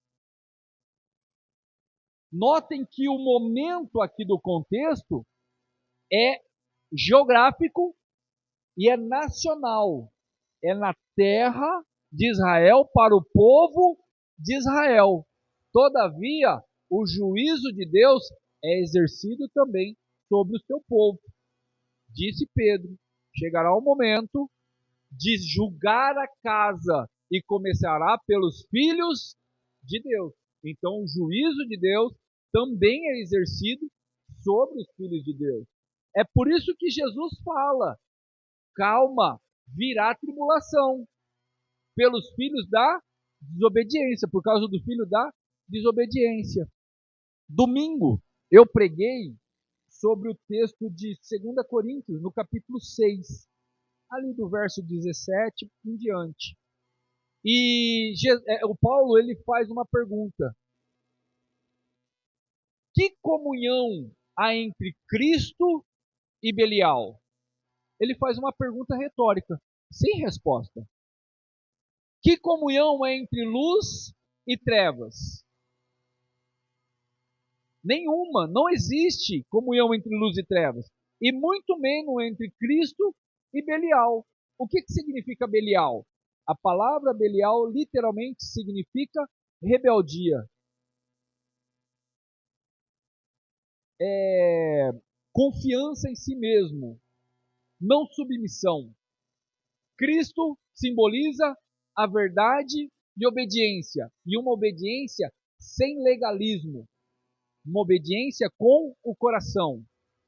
Notem que o momento aqui do contexto é geográfico e é nacional. É na terra de Israel para o povo de Israel. Todavia, o juízo de Deus é exercido também sobre o seu povo. Disse Pedro: chegará o momento de julgar a casa e começará pelos filhos de Deus. Então, o juízo de Deus também é exercido sobre os filhos de Deus. É por isso que Jesus fala: calma, virá tribulação pelos filhos da desobediência, por causa do filho da desobediência. Domingo, eu preguei sobre o texto de 2 Coríntios, no capítulo 6, ali do verso 17 em diante. E o Paulo ele faz uma pergunta: que comunhão há entre Cristo e Belial? Ele faz uma pergunta retórica, sem resposta. Que comunhão há entre luz e trevas? Nenhuma, não existe comunhão entre luz e trevas. E muito menos entre Cristo e Belial. O que significa Belial? A palavra Belial literalmente significa rebeldia. Confiança em si mesmo, não submissão. Cristo simboliza a verdade e obediência, e uma obediência sem legalismo, uma obediência com o coração.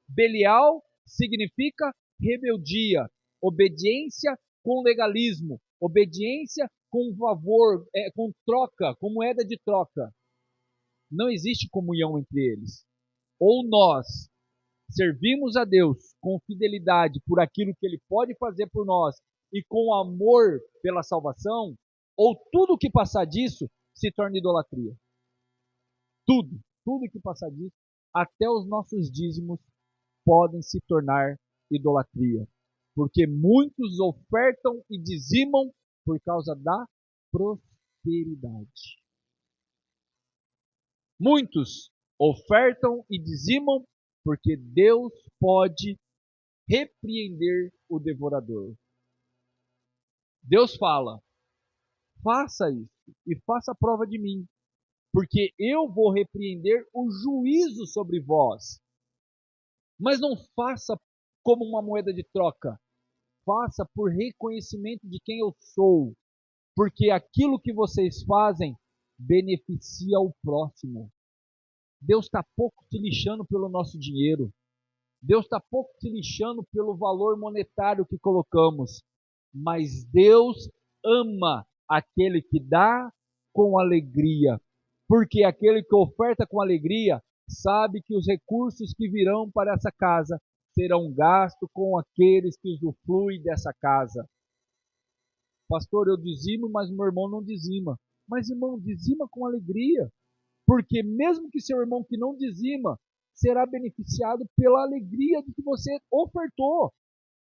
Belial significa rebeldia, obediência com legalismo, obediência com favor, com troca, com moeda de troca. Não existe comunhão entre eles. Ou nós servimos a Deus com fidelidade por aquilo que Ele pode fazer por nós e com amor pela salvação, ou tudo que passar disso se torna idolatria. Tudo que passar disso, até os nossos dízimos podem se tornar idolatria. Porque muitos ofertam e dizimam por causa da prosperidade. Muitos ofertam e dizimam porque Deus pode repreender o devorador. Deus fala: faça isso e faça a prova de mim, porque eu vou repreender o juízo sobre vós. Mas não faça como uma moeda de troca. Faça por reconhecimento de quem eu sou, porque aquilo que vocês fazem beneficia o próximo. Deus está pouco se lixando pelo nosso dinheiro. Deus está pouco se lixando pelo valor monetário que colocamos. Mas Deus ama aquele que dá com alegria. Porque aquele que oferta com alegria sabe que os recursos que virão para essa casa serão gastos com aqueles que usufruem dessa casa. Pastor, eu dizimo, mas meu irmão não dizima. Mas, irmão, dizima com alegria. Porque mesmo que seu irmão que não dizima, será beneficiado pela alegria de que você ofertou.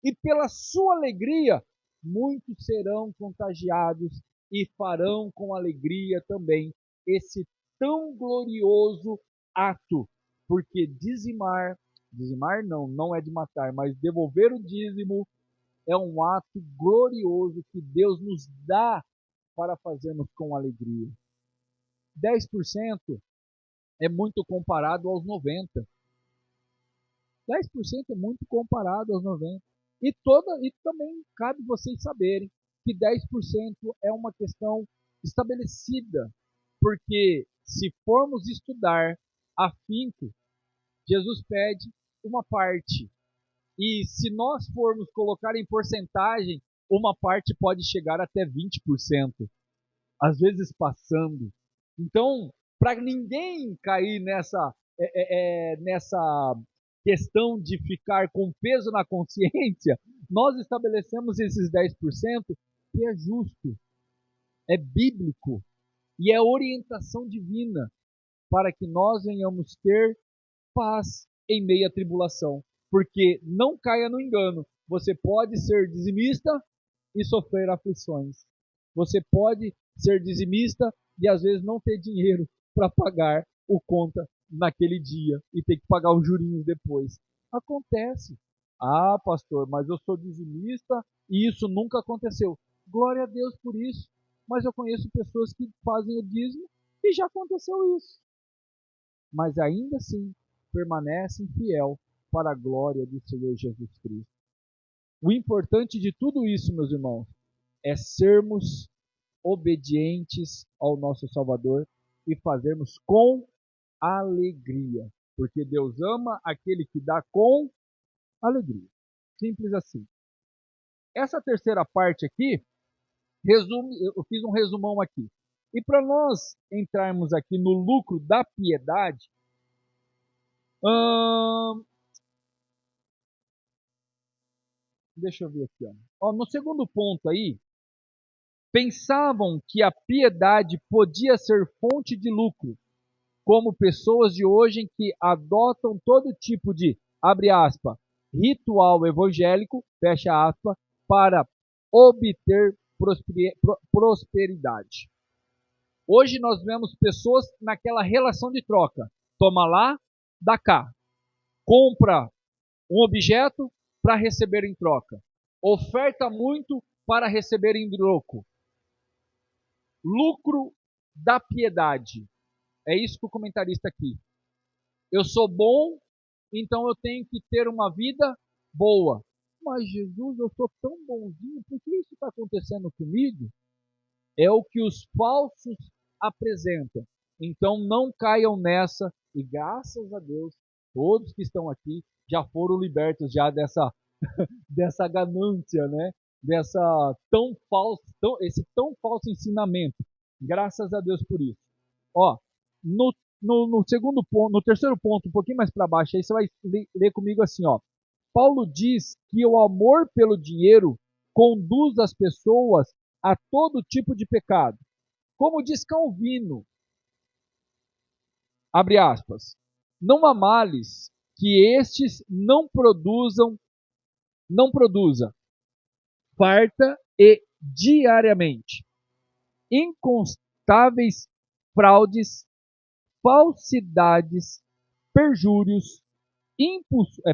E pela sua alegria, muitos serão contagiados e farão com alegria também esse tão glorioso ato. Porque dizimar não é de matar, mas devolver o dízimo é um ato glorioso que Deus nos dá para fazermos com alegria. 10% é muito comparado aos 90%. 10% é muito comparado aos 90%. E também cabe vocês saberem que 10% é uma questão estabelecida. Porque se formos estudar afinco, Jesus pede uma parte. E se nós formos colocar em porcentagem, uma parte pode chegar até 20%. Às vezes passando. Então, para ninguém cair nessa questão de ficar com peso na consciência, nós estabelecemos esses 10% que é justo, é bíblico e é orientação divina para que nós venhamos ter paz em meio à tribulação. Porque não caia no engano, você pode ser dizimista e sofrer aflições. Você pode ser dizimista e às vezes não ter dinheiro para pagar o conta naquele dia e ter que pagar os jurinhos depois. Acontece. Ah, pastor, mas eu sou dizimista e isso nunca aconteceu. Glória a Deus por isso. Mas eu conheço pessoas que fazem o dízimo e já aconteceu isso. Mas ainda assim permanecem fiel para a glória do Senhor Jesus Cristo. O importante de tudo isso, meus irmãos, é sermos obedientes ao nosso Salvador e fazermos com alegria, porque Deus ama aquele que dá com alegria. Simples assim. Essa terceira parte aqui, eu fiz um resumão aqui. E para nós entrarmos aqui no lucro da piedade, deixa eu ver aqui. No segundo ponto aí, pensavam que a piedade podia ser fonte de lucro, como pessoas de hoje em que adotam todo tipo de, abre aspas, ritual evangélico, fecha aspas, para obter prosperidade. Hoje nós vemos pessoas naquela relação de troca. Toma lá, dá cá. Compra um objeto para receber em troca. Oferta muito para receber em troco. Lucro da piedade. É isso que o comentarista aqui. Eu sou bom, então eu tenho que ter uma vida boa. Mas Jesus, eu sou tão bonzinho, por que isso está acontecendo comigo? É o que os falsos apresentam. Então não caiam nessa, e graças a Deus, todos que estão aqui já foram libertos já dessa ganância, né? Dessa esse tão falso ensinamento. Graças a Deus por isso. Ó, no segundo ponto, no terceiro ponto, um pouquinho mais para baixo, aí você vai ler comigo assim, ó. Paulo diz que o amor pelo dinheiro conduz as pessoas a todo tipo de pecado. Como diz Calvino, abre aspas, não há males que estes não produza, farta e diariamente, inconstáveis fraudes, falsidades, perjúrios,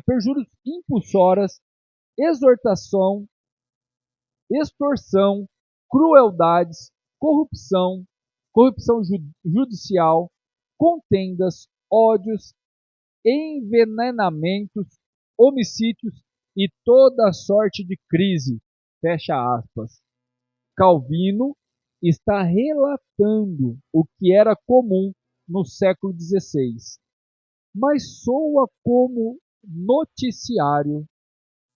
perjúrios impulsoras, exortação, extorsão, crueldades, corrupção judicial, contendas, ódios, envenenamentos, homicídios e toda sorte de crise. Fecha aspas. Calvino está relatando o que era comum no século XVI, mas soa como noticiário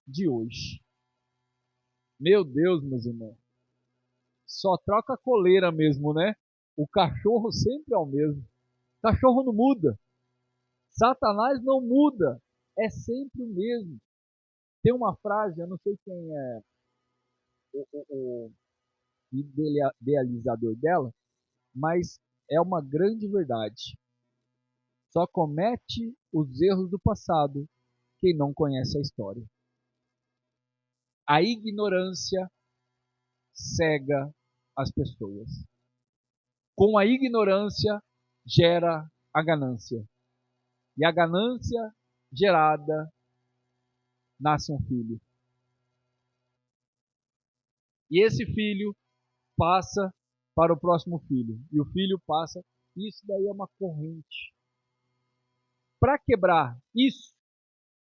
de hoje. Meu Deus, meus irmãos, só troca a coleira mesmo, né? O cachorro sempre é o mesmo. O cachorro não muda. Satanás não muda. É sempre o mesmo. Tem uma frase, eu não sei quem é o idealizador dela, mas é uma grande verdade. Só comete os erros do passado quem não conhece a história. A ignorância cega as pessoas. Com a ignorância gera a ganância. E a ganância gerada nasce um filho. E esse filho passa para o próximo filho. E o filho passa. Isso daí é uma corrente. Para quebrar isso,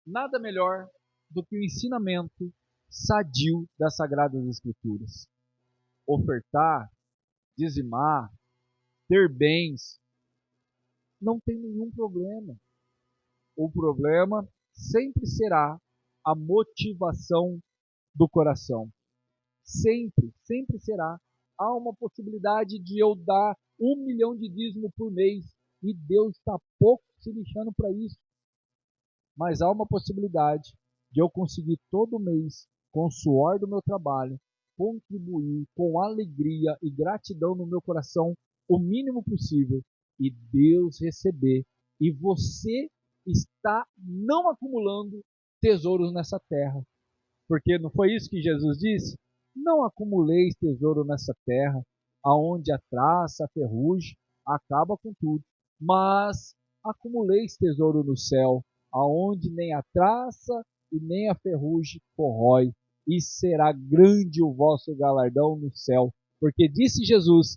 nada melhor do que o ensinamento sadio das Sagradas Escrituras. Ofertar, dizimar, ter bens, não tem nenhum problema. O problema sempre será a motivação do coração. Sempre, sempre será. Há uma possibilidade de eu dar 1 milhão de dízimo por mês e Deus está pouco se lixando para isso. mas há uma possibilidade de eu conseguir todo mês, com o suor do meu trabalho, contribuir com alegria e gratidão no meu coração o mínimo possível e Deus receber. E você está não acumulando tesouros nessa terra. Porque não foi isso que Jesus disse? Não acumuleis tesouro nessa terra, aonde a traça, a ferrugem acaba com tudo, mas acumuleis tesouro no céu, aonde nem a traça e nem a ferrugem corrói, e será grande o vosso galardão no céu. Porque disse Jesus: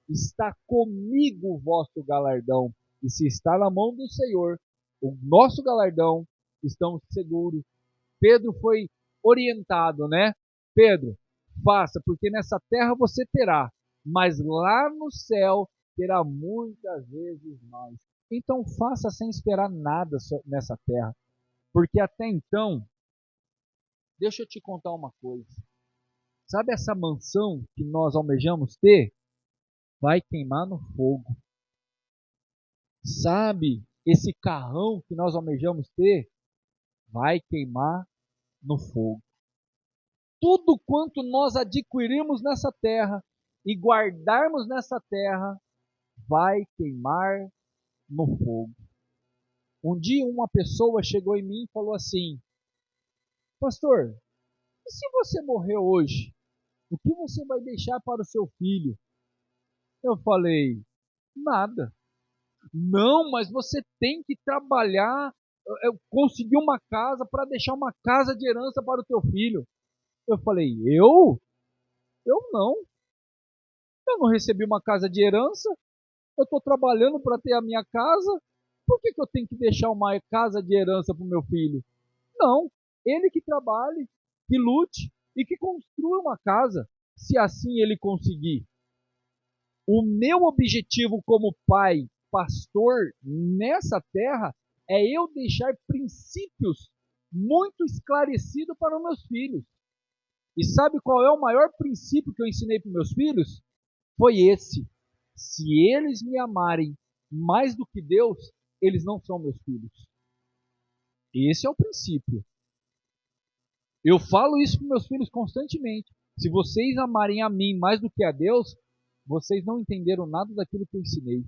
está comigo o vosso galardão, e se está na mão do Senhor, o nosso galardão, estamos seguros. Pedro foi orientado, né? Pedro, faça, porque nessa terra você terá, mas lá no céu terá muitas vezes mais. Então faça sem esperar nada nessa terra, porque até então, deixa eu te contar uma coisa. Sabe essa mansão que nós almejamos ter? Vai queimar no fogo. Sabe esse carrão que nós almejamos ter? Vai queimar no fogo. Tudo quanto nós adquirirmos nessa terra e guardarmos nessa terra vai queimar no fogo. Um dia uma pessoa chegou em mim e falou assim: pastor, e se você morrer hoje, o que você vai deixar para o seu filho? Eu falei: nada. Não, mas você tem que trabalhar, conseguir uma casa para deixar uma casa de herança para o teu filho. Eu falei: eu? Eu não. Eu não recebi uma casa de herança. Eu estou trabalhando para ter a minha casa. Por que eu tenho que deixar uma casa de herança para o meu filho? Não. Ele que trabalhe, que lute e que construa uma casa, se assim ele conseguir. O meu objetivo como pai, pastor, nessa terra, é eu deixar princípios muito esclarecidos para os meus filhos. E sabe qual é o maior princípio que eu ensinei para os meus filhos? Foi esse: se eles me amarem mais do que Deus, eles não são meus filhos. Esse é o princípio. Eu falo isso para meus filhos constantemente. Se vocês amarem a mim mais do que a Deus, vocês não entenderam nada daquilo que eu ensinei.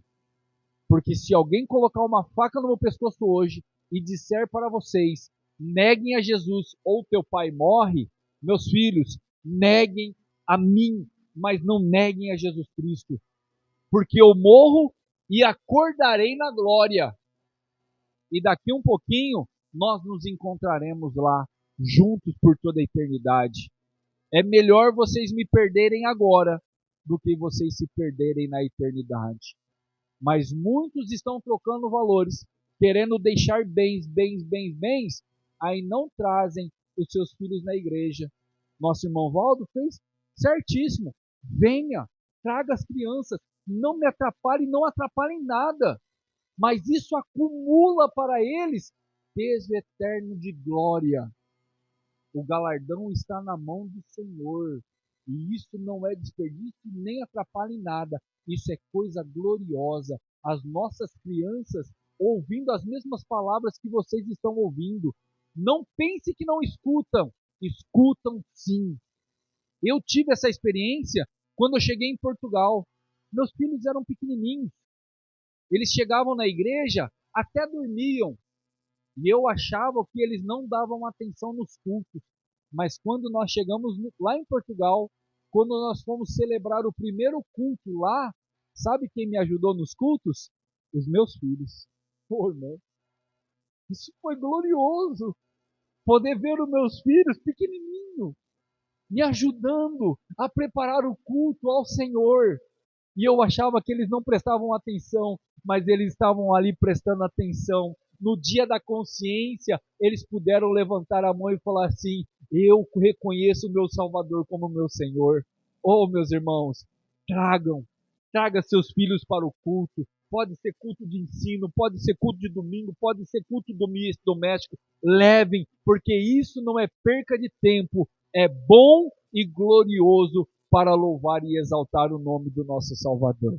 Porque se alguém colocar uma faca no meu pescoço hoje e disser para vocês: neguem a Jesus ou teu pai morre, meus filhos, neguem a mim, mas não neguem a Jesus Cristo. Porque eu morro e acordarei na glória. E daqui um pouquinho nós nos encontraremos lá, juntos por toda a eternidade. É melhor vocês me perderem agora do que vocês se perderem na eternidade. Mas muitos estão trocando valores, querendo deixar bens, aí não trazem os seus filhos na igreja. Nosso irmão Valdo fez certíssimo. Venha, traga as crianças, não me atrapalhe, não atrapalhem nada. Mas isso acumula para eles peso eterno de glória. O galardão está na mão do Senhor. E isso não é desperdício nem atrapalha em nada. Isso é coisa gloriosa. As nossas crianças ouvindo as mesmas palavras que vocês estão ouvindo. Não pense que não escutam. Escutam sim. Eu tive essa experiência quando eu cheguei em Portugal. Meus filhos eram pequenininhos. Eles chegavam na igreja, até dormiam. E eu achava que eles não davam atenção nos cultos. Mas quando nós chegamos lá em Portugal, quando nós fomos celebrar o primeiro culto lá, sabe quem me ajudou nos cultos? Os meus filhos. Pô, irmão, isso foi glorioso. Poder ver os meus filhos pequenininho, me ajudando a preparar o culto ao Senhor. E eu achava que eles não prestavam atenção, mas eles estavam ali prestando atenção. No dia da consciência, eles puderam levantar a mão e falar assim: eu reconheço o meu Salvador como meu Senhor. Oh, meus irmãos, traga seus filhos para o culto. Pode ser culto de ensino, pode ser culto de domingo, pode ser culto doméstico. Levem, porque isso não é perca de tempo, é bom e glorioso para louvar e exaltar o nome do nosso Salvador.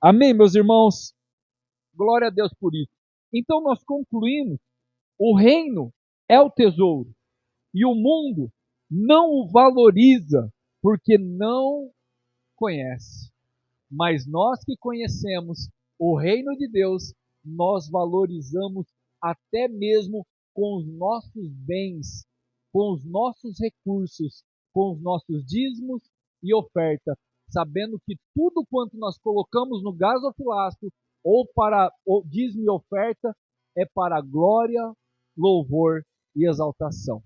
Amém, meus irmãos? Glória a Deus por isso. Então nós concluímos O reino é o tesouro e o mundo não o valoriza porque não conhece. Mas nós que conhecemos o reino de Deus, nós valorizamos até mesmo com os nossos bens, com os nossos recursos, com os nossos dízimos e oferta, sabendo que tudo quanto nós colocamos no gasofilaço ou para o dízimo e oferta é para glória, louvor e exaltação.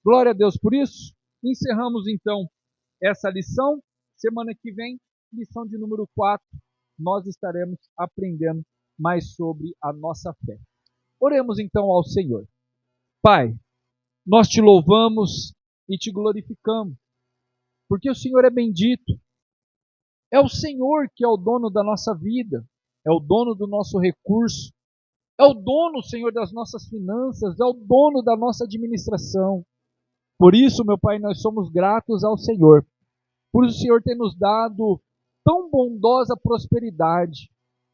Glória a Deus por isso. Encerramos então essa lição. Semana que vem, lição de número 4, nós estaremos aprendendo mais sobre a nossa fé. Oremos então ao Senhor. Pai, nós te louvamos e te glorificamos, porque o Senhor é bendito. É o Senhor que é o dono da nossa vida, é o dono do nosso recurso, é o dono, Senhor, das nossas finanças, é o dono da nossa administração. Por isso, meu Pai, nós somos gratos ao Senhor, por o Senhor ter nos dado tão bondosa prosperidade.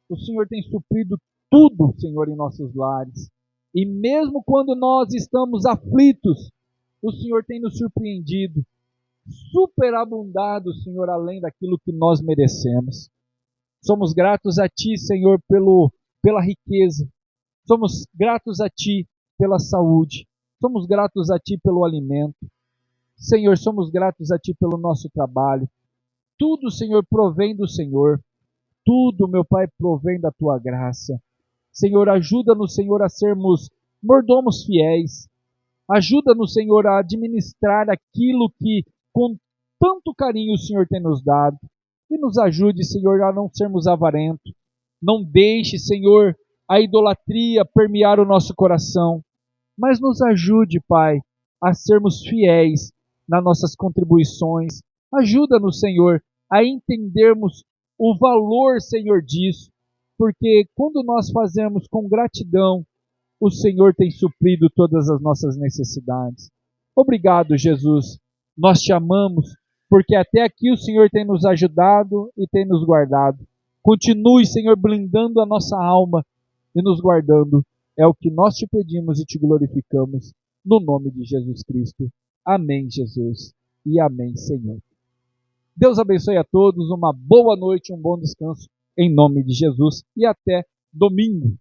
O Senhor tem suprido tudo, Senhor, em nossos lares. E mesmo quando nós estamos aflitos, o Senhor tem nos surpreendido, superabundado, Senhor, além daquilo que nós merecemos. Somos gratos a Ti, Senhor, pela riqueza. Somos gratos a Ti pela saúde. Somos gratos a Ti pelo alimento. Senhor, somos gratos a Ti pelo nosso trabalho. Tudo, Senhor, provém do Senhor. Tudo, meu Pai, provém da Tua graça. Senhor, ajuda-nos, Senhor, a sermos mordomos fiéis. Ajuda-nos, Senhor, a administrar aquilo que com tanto carinho o Senhor tem nos dado. E nos ajude, Senhor, a não sermos avarentos. Não deixe, Senhor, a idolatria permear o nosso coração. Mas nos ajude, Pai, a sermos fiéis nas nossas contribuições. Ajuda-nos, Senhor, a entendermos o valor, Senhor, disso. Porque quando nós fazemos com gratidão, o Senhor tem suprido todas as nossas necessidades. Obrigado, Jesus. Nós te amamos, porque até aqui o Senhor tem nos ajudado e tem nos guardado. Continue, Senhor, blindando a nossa alma e nos guardando. É o que nós te pedimos e te glorificamos, no nome de Jesus Cristo. Amém, Jesus. E amém, Senhor. Deus abençoe a todos, uma boa noite, um bom descanso, em nome de Jesus. E até domingo.